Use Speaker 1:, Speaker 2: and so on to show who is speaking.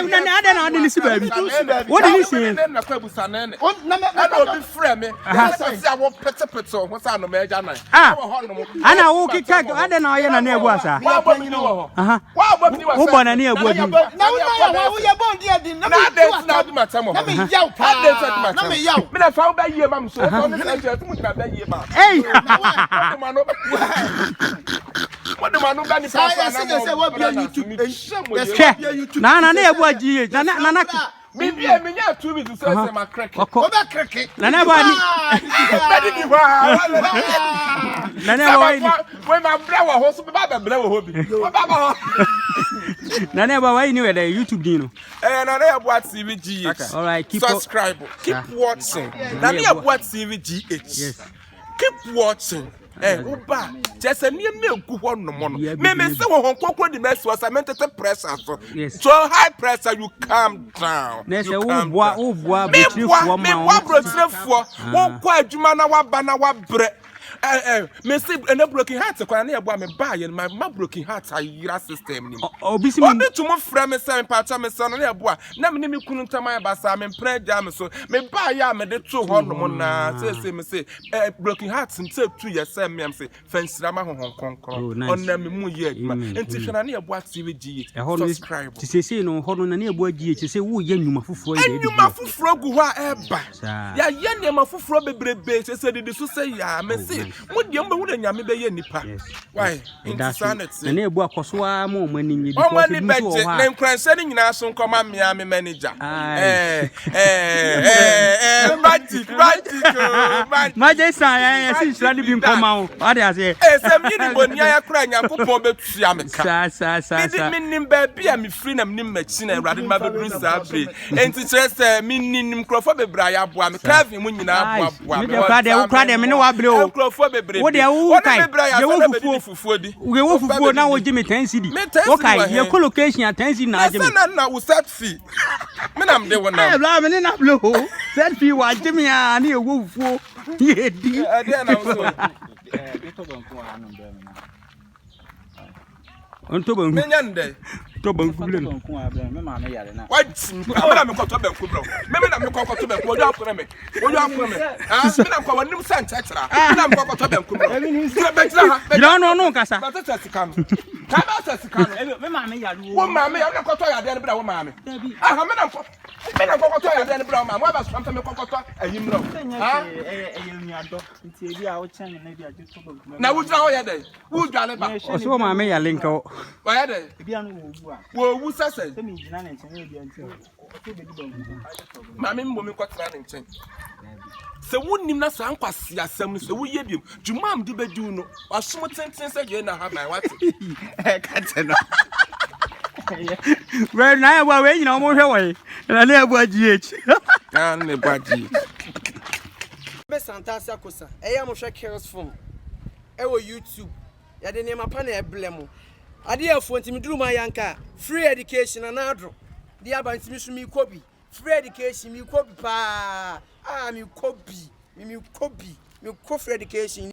Speaker 1: na ada na ni si baby what did you say
Speaker 2: na kwa busa na na obi frɛ me say I want pete ho sa no meja na
Speaker 1: ana wo kika ada na ye na na ebu asa
Speaker 2: wa abɔmini wɔ hɔ wa abɔmini wɔ
Speaker 1: wo bɔ na ne ebu adi
Speaker 3: na wo ye bon dia di na
Speaker 2: di matam ho
Speaker 3: na me yaw pa na me yaw
Speaker 2: me na fa wo ba yie ma so so ne say tu mu na ba yie ma
Speaker 1: eh
Speaker 2: what the man no ba ni fa na
Speaker 3: say what be YouTube
Speaker 1: na ebu aji na
Speaker 2: me bia me nya 2 weeks say my crack
Speaker 3: o ba crack
Speaker 1: na ba ni
Speaker 2: bedi ni wa
Speaker 1: na ba ni
Speaker 2: we ma bra wo ho so be ba bra wo ho bi ba
Speaker 1: na ba why ni we the YouTube din no
Speaker 2: na ebu TV GH
Speaker 1: all right keep
Speaker 2: subscribe keep watching na ebu TV GH
Speaker 1: yes
Speaker 2: keep watching Uba, just a near me go on no more. Me say wo honkoko di mess was mental pressure so. So high pressure you calm down.
Speaker 1: Na say wo boa betri fo ma.
Speaker 2: Me wa brotire fo. Wo kwa adwuma na wa ba na wa bre. Me say na broken heart kwa na ebo me ba ye my broken heart ayira system ni.
Speaker 1: Obi si me
Speaker 2: obi to mo frɛ me say me pacha me say no na ebo na me me kunu ntaman ba sa me mpre ja me so me ba ya me de to ho no mo na say me say broken heart say 2 years say me am say fansira ma honhon konkon on na me mu ye adwuma enti hwe na ebo TV GH subscribe
Speaker 1: ti say no ho no na ebo GH say wo ye nnwuma fufuro ye
Speaker 2: nnwuma fufuro gu ho a eba ya ye nnwuma fufuro bebrebe say de so say ya me say mo de mba hu da nyame be ye nipa why insanity
Speaker 1: na ebo akoso a mo mani nyi
Speaker 2: because o mani beje na nkranse ni nyina so nkoma mea me manager magic
Speaker 1: magic san si sra ni bi nkoma o o de ase
Speaker 2: se mi ni bonia ya kra nyankopon betua me ka
Speaker 1: sa
Speaker 2: mi nim ba bia me free na me nim machi na awrade ma bebru sa bre enti kire se mi nim krofo bebra ya boa me Kevin mu nyina boa
Speaker 1: me de kwa de me ne wa bre o
Speaker 2: krofo bebre
Speaker 1: wo de wo kai ye wo fufuo di we wo fufuo na wo jimi 10 cedi wo kai ye collocation ya 10 cedi na jimi
Speaker 2: na wo set fee me na me de wo na
Speaker 1: bla me ne na blo set fee wa jimi ya na ye wo fufuo ye di
Speaker 2: ade na wo so
Speaker 1: onto ban
Speaker 2: menya nde
Speaker 1: to ban ku bile no
Speaker 3: me ma me yare na
Speaker 2: wa amana me kwato ban ku bro me na me kwato ban ku ojo akure me me na kwa wanim san chachara me na me kwato ban ku bro
Speaker 1: no kasa
Speaker 2: ba tata sikano ka ba tata sikano
Speaker 3: me ma me yare
Speaker 2: wo ma me yare kwato yare ne bra wo ma me me na kwato yare ne bra wo ma me wa ba so me kwato ayim bro
Speaker 3: nuado nti ebi a wo chen na bi ade to ban ku
Speaker 2: na wo dra wo ya dai wo dwale ba
Speaker 1: o so ma me yare nka wo
Speaker 2: ya dai
Speaker 3: ebi anu wo bu a
Speaker 2: wo wu sase
Speaker 3: se mi jina na chen ebi anti o to be di ban ku
Speaker 2: ma me mbo me kwatra ne nchen se wonnim na so ankwase asem no se wo ye biem dwumam de bedi no wasom tenten se ye na ha ban wate
Speaker 3: ka tena
Speaker 1: we na ya we nyina mo hwe we na na ebu GH
Speaker 2: kan ne baji
Speaker 4: be Santasa Kosa eya mo hwe Kills Film e wo YouTube ya de nema pa na eblem ade afo ntimi duru ma yanka free education na adro de abantimi so mi kobi free education mi kobi pa mi kobi mi ko free education